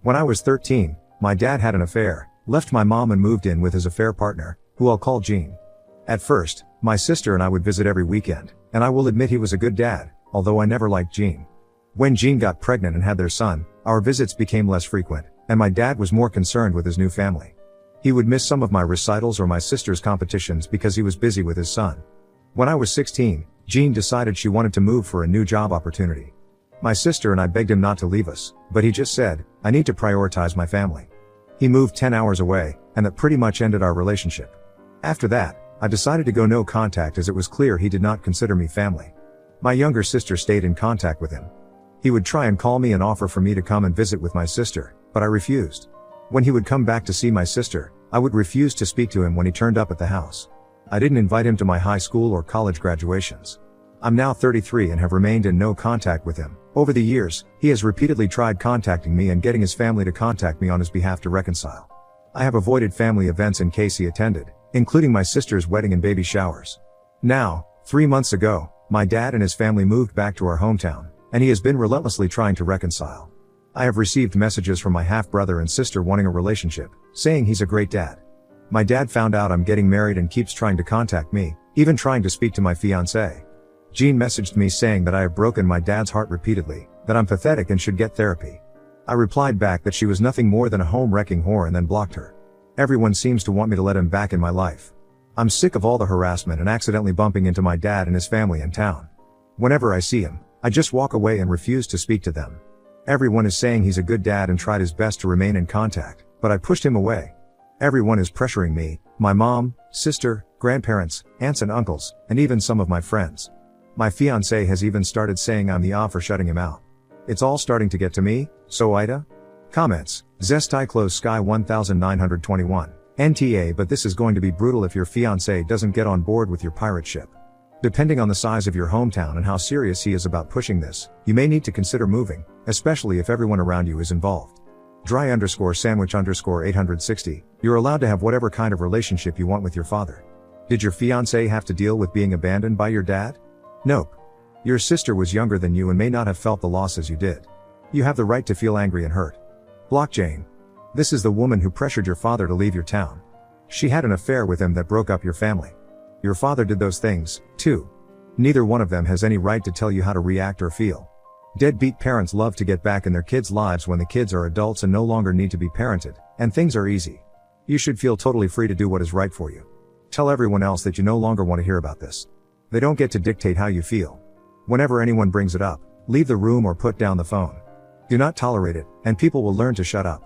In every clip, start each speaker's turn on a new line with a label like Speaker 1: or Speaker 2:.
Speaker 1: When I was 13, my dad had an affair, left my mom and moved in with his affair partner, who I'll call Gene. At first, my sister and I would visit every weekend, and I will admit he was a good dad, although I never liked Gene. When Gene got pregnant and had their son, our visits became less frequent, and my dad was more concerned with his new family. He would miss some of my recitals or my sister's competitions because he was busy with his son. When I was 16, Gene decided she wanted to move for a new job opportunity. My sister and I begged him not to leave us, but he just said, "I need to prioritize my family." He moved 10 hours away, and that pretty much ended our relationship. After that, I decided to go no contact as it was clear he did not consider me family. My younger sister stayed in contact with him. He would try and call me and offer for me to come and visit with my sister, but I refused. When he would come back to see my sister, I would refuse to speak to him when he turned up at the house. I didn't invite him to my high school or college graduations. I'm now 33 and have remained in no contact with him. Over the years, he has repeatedly tried contacting me and getting his family to contact me on his behalf to reconcile. I have avoided family events in case he attended, including my sister's wedding and baby showers. Now, 3 months ago, my dad and his family moved back to our hometown, and he has been relentlessly trying to reconcile. I have received messages from my half-brother and sister wanting a relationship, saying he's a great dad. My dad found out I'm getting married and keeps trying to contact me, even trying to speak to my fiancée. Jean messaged me saying that I have broken my dad's heart repeatedly, that I'm pathetic and should get therapy. I replied back that she was nothing more than a home-wrecking whore and then blocked her. Everyone seems to want me to let him back in my life. I'm sick of all the harassment and accidentally bumping into my dad and his family in town. Whenever I see him, I just walk away and refuse to speak to them. Everyone is saying he's a good dad and tried his best to remain in contact, but I pushed him away. Everyone is pressuring me, my mom, sister, grandparents, aunts and uncles, and even some of my friends. My fiancé has even started saying I'm the for shutting him out. It's all starting to get to me, so Ida? Comments, Zestai Close Sky 1921. NTA but this is going to be brutal if your fiancé doesn't get on board with your pirate ship. Depending on the size of your hometown and how serious he is about pushing this, you may need to consider moving, especially if everyone around you is involved. Dry_sandwich_860, you're allowed to have whatever kind of relationship you want with your father. Did your fiancé have to deal with being abandoned by your dad? Nope. Your sister was younger than you and may not have felt the loss as you did. You have the right to feel angry and hurt. Block Jane. This is the woman who pressured your father to leave your town. She had an affair with him that broke up your family. Your father did those things, too. Neither one of them has any right to tell you how to react or feel. Deadbeat parents love to get back in their kids' lives when the kids are adults and no longer need to be parented, and things are easy. You should feel totally free to do what is right for you. Tell everyone else that you no longer want to hear about this. They don't get to dictate how you feel. Whenever anyone brings it up, leave the room or put down the phone. Do not tolerate it, and people will learn to shut up.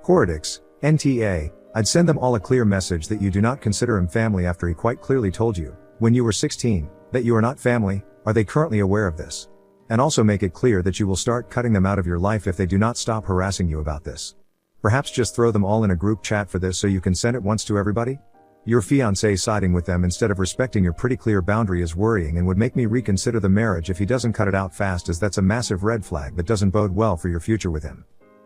Speaker 1: Coradix, NTA, I'd send them all a clear message that you do not consider him family after he quite clearly told you, when you were 16, that you are not family. Are they currently aware of this? And also make it clear that you will start cutting them out of your life if they do not stop harassing you about this. Perhaps just throw them all in a group chat for this so you can send it once to everybody? Your fiancé siding with them instead of respecting your pretty clear boundary is worrying and would make me reconsider the marriage if he doesn't cut it out fast, as that's a massive red flag that doesn't bode well for your future with him.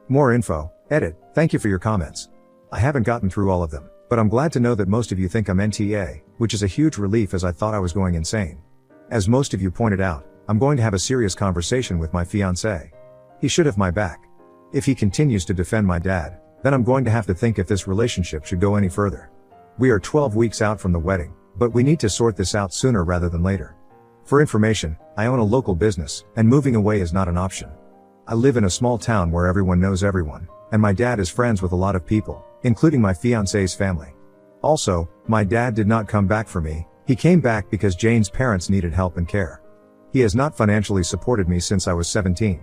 Speaker 1: More info, edit. Thank you for your comments. I haven't gotten through all of them, but I'm glad to know that most of you think I'm NTA, which is a huge relief as I thought I was going insane. As most of you pointed out, I'm going to have a serious conversation with my fiancé. He should have my back. If he continues to defend my dad, then I'm going to have to think if this relationship should go any further. We are 12 weeks out from the wedding, but we need to sort this out sooner rather than later. For information, I own a local business, and moving away is not an option. I live in a small town where everyone knows everyone, and my dad is friends with a lot of people, including my fiancé's family. Also, my dad did not come back for me, he came back because Jane's parents needed help and care. He has not financially supported me since I was 17.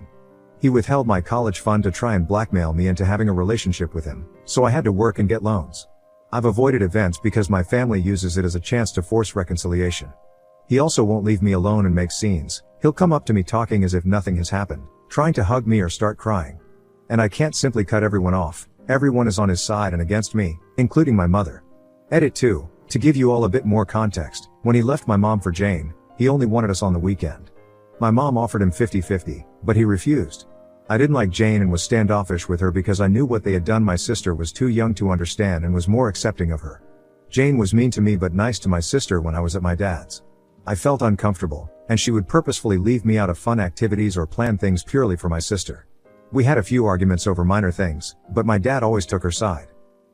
Speaker 1: He withheld my college fund to try and blackmail me into having a relationship with him, so I had to work and get loans. I've avoided events because my family uses it as a chance to force reconciliation. He also won't leave me alone and make scenes. He'll come up to me talking as if nothing has happened, trying to hug me or start crying. And I can't simply cut everyone off. Everyone is on his side and against me, including my mother. Edit 2. To give you all a bit more context, when he left my mom for Jane, he only wanted us on the weekend. My mom offered him 50-50, but he refused. I didn't like Jane and was standoffish with her because I knew what they had done. My sister was too young to understand and was more accepting of her. Jane was mean to me but nice to my sister when I was at my dad's. I felt uncomfortable, and she would purposefully leave me out of fun activities or plan things purely for my sister. We had a few arguments over minor things, but my dad always took her side.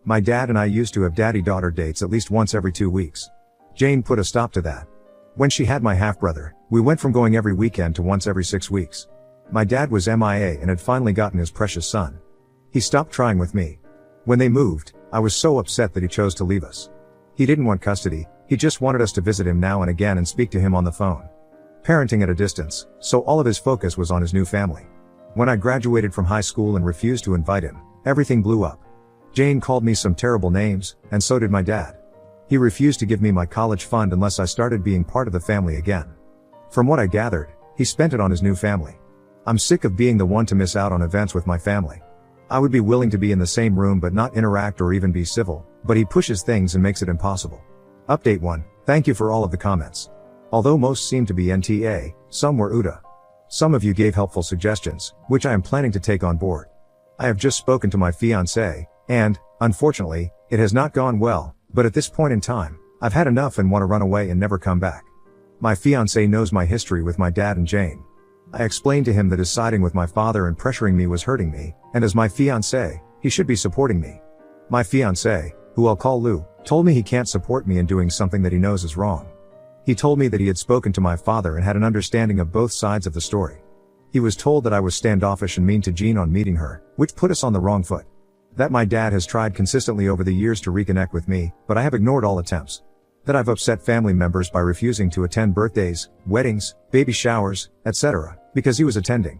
Speaker 1: My dad and I used to have daddy-daughter dates at least once every 2 weeks. Jane put a stop to that. When she had my half-brother, we went from going every weekend to once every 6 weeks. My dad was MIA and had finally gotten his precious son. He stopped trying with me. When they moved, I was so upset that he chose to leave us. He didn't want custody, he just wanted us to visit him now and again and speak to him on the phone. Parenting at a distance, so all of his focus was on his new family. When I graduated from high school and refused to invite him, everything blew up. Jane called me some terrible names, and so did my dad. He refused to give me my college fund unless I started being part of the family again. From what I gathered, he spent it on his new family. I'm sick of being the one to miss out on events with my family. I would be willing to be in the same room but not interact or even be civil, but he pushes things and makes it impossible. Update 1. Thank you for all of the comments. Although most seemed to be NTA, some were UTA. Some of you gave helpful suggestions, which I am planning to take on board. I have just spoken to my fiancé, and, unfortunately, it has not gone well, but at this point in time, I've had enough and want to run away and never come back. My fiancé knows my history with my dad and Jane. I explained to him that his siding with my father and pressuring me was hurting me, and as my fiancé, he should be supporting me. My fiancé, who I'll call Lou, told me he can't support me in doing something that he knows is wrong. He told me that he had spoken to my father and had an understanding of both sides of the story. He was told that I was standoffish and mean to Jean on meeting her, which put us on the wrong foot. That my dad has tried consistently over the years to reconnect with me, but I have ignored all attempts. That I've upset family members by refusing to attend birthdays, weddings, baby showers, etc., because he was attending.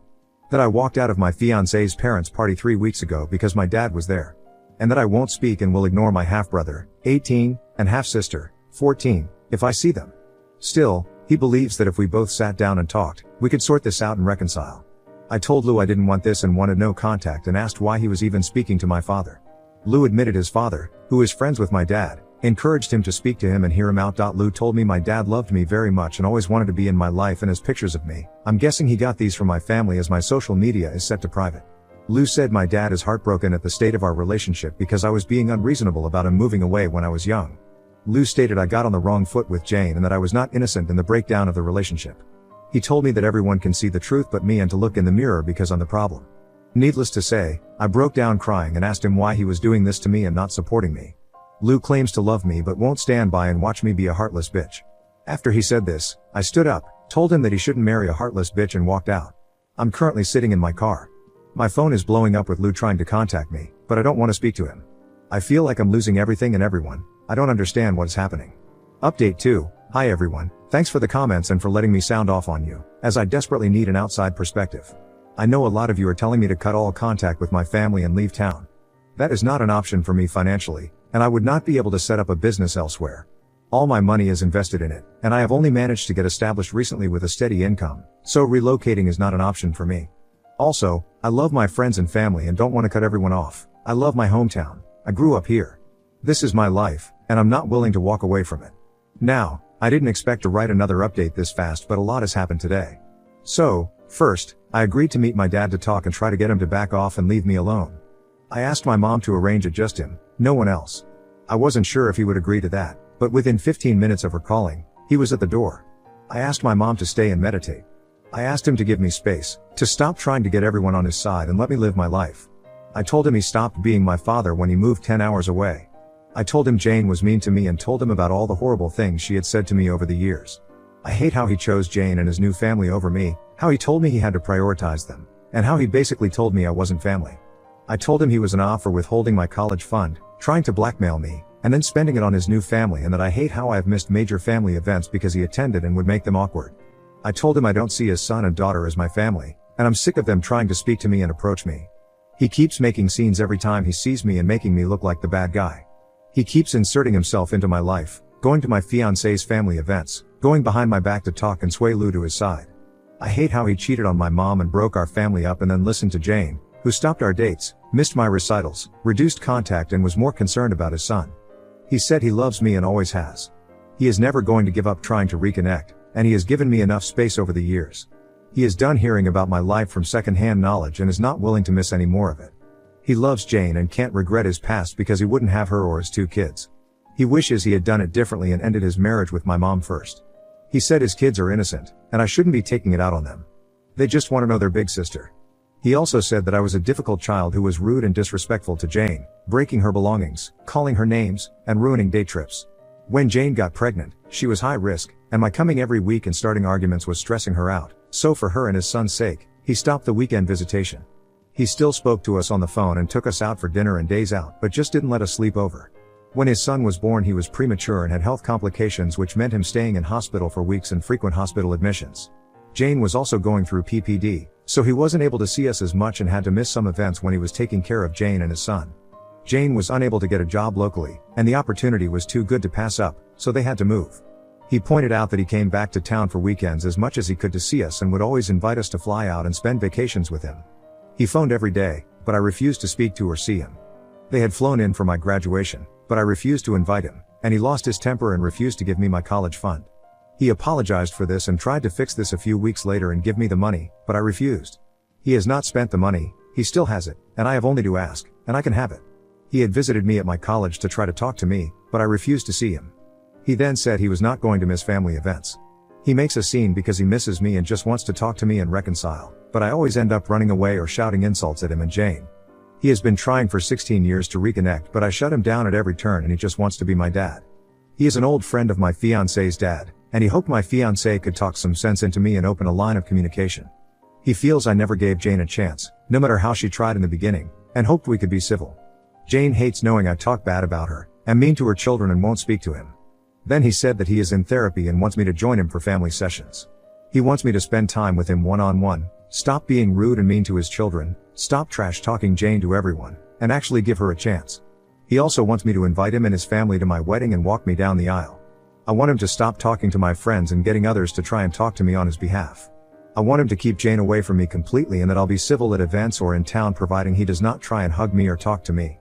Speaker 1: That I walked out of my fiancé's parents' party 3 weeks ago because my dad was there. And that I won't speak and will ignore my half-brother, 18, and half-sister, 14, if I see them. Still, he believes that if we both sat down and talked, we could sort this out and reconcile. I told Lou I didn't want this and wanted no contact and asked why he was even speaking to my father. Lou admitted his father, who is friends with my dad, encouraged him to speak to him and hear him out. Lou told me my dad loved me very much and always wanted to be in my life and has pictures of me. I'm guessing he got these from my family as my social media is set to private. Lou said my dad is heartbroken at the state of our relationship because I was being unreasonable about him moving away when I was young. Lou stated I got on the wrong foot with Jane and that I was not innocent in the breakdown of the relationship. He told me that everyone can see the truth but me and to look in the mirror because I'm the problem. Needless to say, I broke down crying and asked him why he was doing this to me and not supporting me. Lou claims to love me but won't stand by and watch me be a heartless bitch. After he said this, I stood up, told him that he shouldn't marry a heartless bitch and walked out. I'm currently sitting in my car. My phone is blowing up with Lou trying to contact me, but I don't want to speak to him. I feel like I'm losing everything and everyone. I don't understand what is happening. Update 2. Hi everyone, thanks for the comments and for letting me sound off on you, as I desperately need an outside perspective. I know a lot of you are telling me to cut all contact with my family and leave town. That is not an option for me financially, and I would not be able to set up a business elsewhere. All my money is invested in it, and I have only managed to get established recently with a steady income, so relocating is not an option for me. Also, I love my friends and family and don't want to cut everyone off. I love my hometown. I grew up here. This is my life, and I'm not willing to walk away from it. Now, I didn't expect to write another update this fast, but a lot has happened today. So, first, I agreed to meet my dad to talk and try to get him to back off and leave me alone. I asked my mom to arrange it, just him, no one else. I wasn't sure if he would agree to that, but within 15 minutes of her calling, he was at the door. I asked my mom to stay and meditate. I asked him to give me space, to stop trying to get everyone on his side and let me live my life. I told him he stopped being my father when he moved 10 hours away. I told him Jane was mean to me and told him about all the horrible things she had said to me over the years. I hate how he chose Jane and his new family over me, how he told me he had to prioritize them, and how he basically told me I wasn't family. I told him he was an off for withholding my college fund, trying to blackmail me, and then spending it on his new family, and that I hate how I have missed major family events because he attended and would make them awkward. I told him I don't see his son and daughter as my family, and I'm sick of them trying to speak to me and approach me. He keeps making scenes every time he sees me and making me look like the bad guy. He keeps inserting himself into my life, going to my fiancé's family events, going behind my back to talk and sway Lou to his side. I hate how he cheated on my mom and broke our family up and then listened to Jane, who stopped our dates, missed my recitals, reduced contact and was more concerned about his son. He said he loves me and always has. He is never going to give up trying to reconnect, and he has given me enough space over the years. He is done hearing about my life from second-hand knowledge and is not willing to miss any more of it. He loves Jane and can't regret his past because he wouldn't have her or his 2 kids. He wishes he had done it differently and ended his marriage with my mom first. He said his kids are innocent, and I shouldn't be taking it out on them. They just want to know their big sister. He also said that I was a difficult child who was rude and disrespectful to Jane, breaking her belongings, calling her names, and ruining day trips. When Jane got pregnant, she was high risk, and my coming every week and starting arguments was stressing her out, so for her and his son's sake, he stopped the weekend visitation. He still spoke to us on the phone and took us out for dinner and days out, but just didn't let us sleep over. When his son was born, he was premature and had health complications, which meant him staying in hospital for weeks and frequent hospital admissions. Jane was also going through PPD, so he wasn't able to see us as much and had to miss some events when he was taking care of Jane and his son. Jane was unable to get a job locally, and the opportunity was too good to pass up, so they had to move. He pointed out that he came back to town for weekends as much as he could to see us and would always invite us to fly out and spend vacations with him. He phoned every day, but I refused to speak to or see him. They had flown in for my graduation, but I refused to invite him, and he lost his temper and refused to give me my college fund. He apologized for this and tried to fix this a few weeks later and give me the money, but I refused. He has not spent the money, he still has it, and I have only to ask, and I can have it. He had visited me at my college to try to talk to me, but I refused to see him. He then said he was not going to miss family events. He makes a scene because he misses me and just wants to talk to me and reconcile, but I always end up running away or shouting insults at him and Jane. He has been trying for 16 years to reconnect, but I shut him down at every turn and he just wants to be my dad. He is an old friend of my fiance's dad, and he hoped my fiancé could talk some sense into me and open a line of communication. He feels I never gave Jane a chance, no matter how she tried in the beginning, and hoped we could be civil. Jane hates knowing I talk bad about her, am mean to her children and won't speak to him. Then he said that he is in therapy and wants me to join him for family sessions. He wants me to spend time with him one-on-one, stop being rude and mean to his children, stop trash talking Jane to everyone, and actually give her a chance. He also wants me to invite him and his family to my wedding and walk me down the aisle. I want him to stop talking to my friends and getting others to try and talk to me on his behalf. I want him to keep Jane away from me completely and that I'll be civil at events or in town providing he does not try and hug me or talk to me.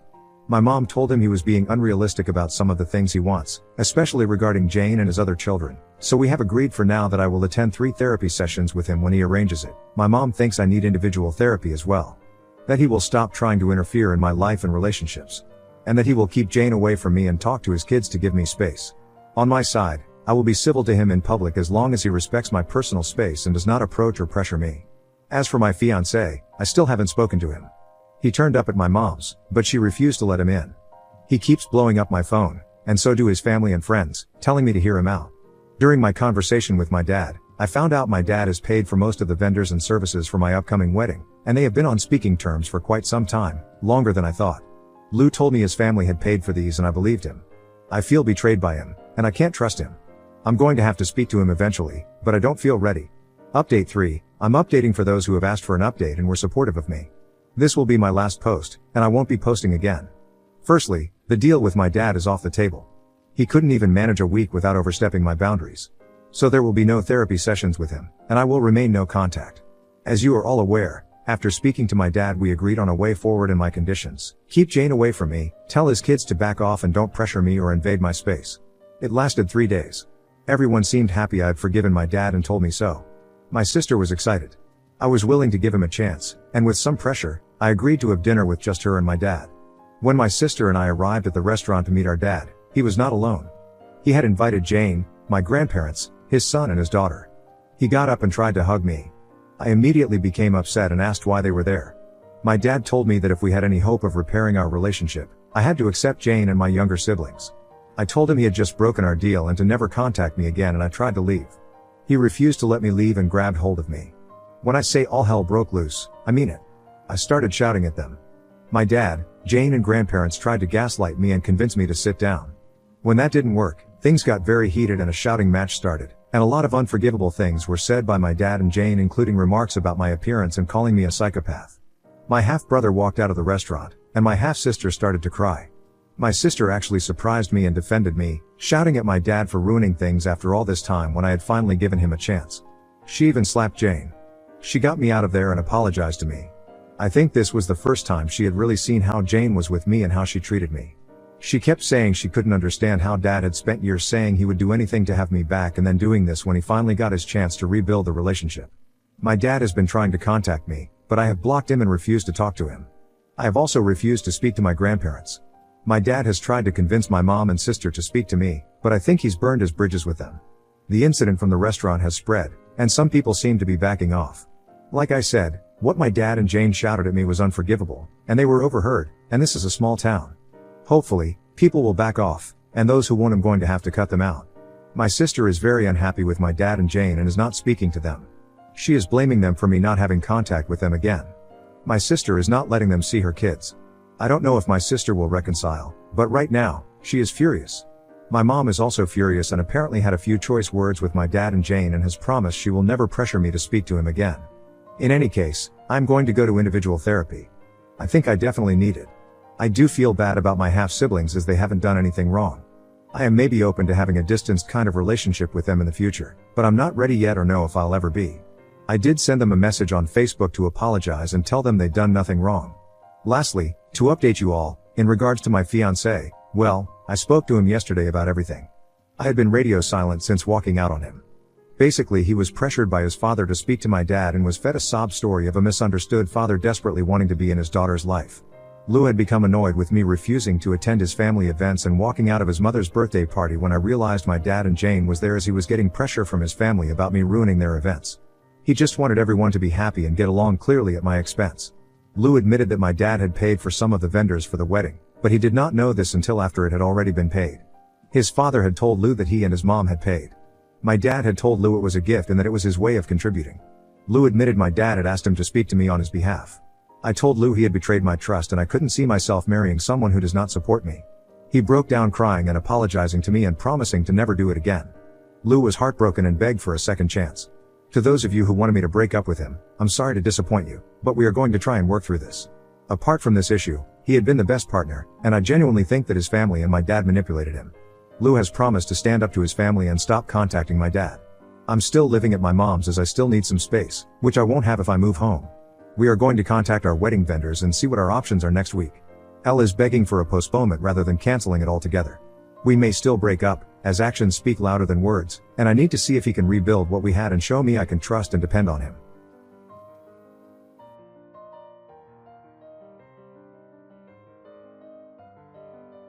Speaker 1: My mom told him he was being unrealistic about some of the things he wants, especially regarding Jane and his other children, so we have agreed for now that I will attend 3 therapy sessions with him when he arranges it. My mom thinks I need individual therapy as well. That he will stop trying to interfere in my life and relationships. And that he will keep Jane away from me and talk to his kids to give me space. On my side, I will be civil to him in public as long as he respects my personal space and does not approach or pressure me. As for my fiancé, I still haven't spoken to him. He turned up at my mom's, but she refused to let him in. He keeps blowing up my phone, and so do his family and friends, telling me to hear him out. During my conversation with my dad, I found out my dad has paid for most of the vendors and services for my upcoming wedding, and they have been on speaking terms for quite some time, longer than I thought. Lou told me his family had paid for these and I believed him. I feel betrayed by him, and I can't trust him. I'm going to have to speak to him eventually, but I don't feel ready. Update 3, I'm updating for those who have asked for an update and were supportive of me. This will be my last post, and I won't be posting again. Firstly, the deal with my dad is off the table. He couldn't even manage a week without overstepping my boundaries. So there will be no therapy sessions with him, and I will remain no contact. As you are all aware, after speaking to my dad we agreed on a way forward and my conditions. Keep Jane away from me, tell his kids to back off and don't pressure me or invade my space. It lasted 3 days. Everyone seemed happy I had forgiven my dad and told me so. My sister was excited. I was willing to give him a chance, and with some pressure, I agreed to have dinner with just her and my dad. When my sister and I arrived at the restaurant to meet our dad, he was not alone. He had invited Jane, my grandparents, his son and his daughter. He got up and tried to hug me. I immediately became upset and asked why they were there. My dad told me that if we had any hope of repairing our relationship, I had to accept Jane and my younger siblings. I told him he had just broken our deal and to never contact me again, and I tried to leave. He refused to let me leave and grabbed hold of me. When I say all hell broke loose, I mean it. I started shouting at them. My dad, Jane and grandparents tried to gaslight me and convince me to sit down. When that didn't work, things got very heated and a shouting match started, and a lot of unforgivable things were said by my dad and Jane, including remarks about my appearance and calling me a psychopath. My half-brother walked out of the restaurant, and my half-sister started to cry. My sister actually surprised me and defended me, shouting at my dad for ruining things after all this time when I had finally given him a chance. She even slapped Jane. She got me out of there and apologized to me. I think this was the first time she had really seen how Jane was with me and how she treated me. She kept saying she couldn't understand how Dad had spent years saying he would do anything to have me back and then doing this when he finally got his chance to rebuild the relationship. My dad has been trying to contact me, but I have blocked him and refused to talk to him. I have also refused to speak to my grandparents. My dad has tried to convince my mom and sister to speak to me, but I think he's burned his bridges with them. The incident from the restaurant has spread, and some people seem to be backing off. Like I said, What my dad and Jane shouted at me was unforgivable, and they were overheard, and this is a small town. Hopefully, people will back off, and those who won't I'm going to have to cut them out. My sister is very unhappy with my dad and Jane and is not speaking to them. She is blaming them for me not having contact with them again. My sister is not letting them see her kids. I don't know if my sister will reconcile, but right now, she is furious. My mom is also furious and apparently had a few choice words with my dad and Jane and has promised she will never pressure me to speak to him again. In any case, I'm going to go to individual therapy. I think I definitely need it. I do feel bad about my half-siblings as they haven't done anything wrong. I am maybe open to having a distanced kind of relationship with them in the future, but I'm not ready yet or know if I'll ever be. I did send them a message on Facebook to apologize and tell them they'd done nothing wrong. Lastly, to update you all, in regards to my fiancé, well, I spoke to him yesterday about everything. I had been radio silent since walking out on him. Basically, he was pressured by his father to speak to my dad and was fed a sob story of a misunderstood father desperately wanting to be in his daughter's life. Lou had become annoyed with me refusing to attend his family events and walking out of his mother's birthday party when I realized my dad and Jane was there as he was getting pressure from his family about me ruining their events. He just wanted everyone to be happy and get along clearly at my expense. Lou admitted that my dad had paid for some of the vendors for the wedding, but he did not know this until after it had already been paid. His father had told Lou that he and his mom had paid. My dad had told Lou it was a gift and that it was his way of contributing. Lou admitted my dad had asked him to speak to me on his behalf. I told Lou he had betrayed my trust and I couldn't see myself marrying someone who does not support me. He broke down crying and apologizing to me and promising to never do it again. Lou was heartbroken and begged for a second chance. To those of you who wanted me to break up with him, I'm sorry to disappoint you, but we are going to try and work through this. Apart from this issue, he had been the best partner, and I genuinely think that his family and my dad manipulated him. Lou has promised to stand up to his family and stop contacting my dad. I'm still living at my mom's as I still need some space, which I won't have if I move home. We are going to contact our wedding vendors and see what our options are next week. Elle is begging for a postponement rather than canceling it altogether. We may still break up, as actions speak louder than words, and I need to see if he can rebuild what we had and show me I can trust and depend on him.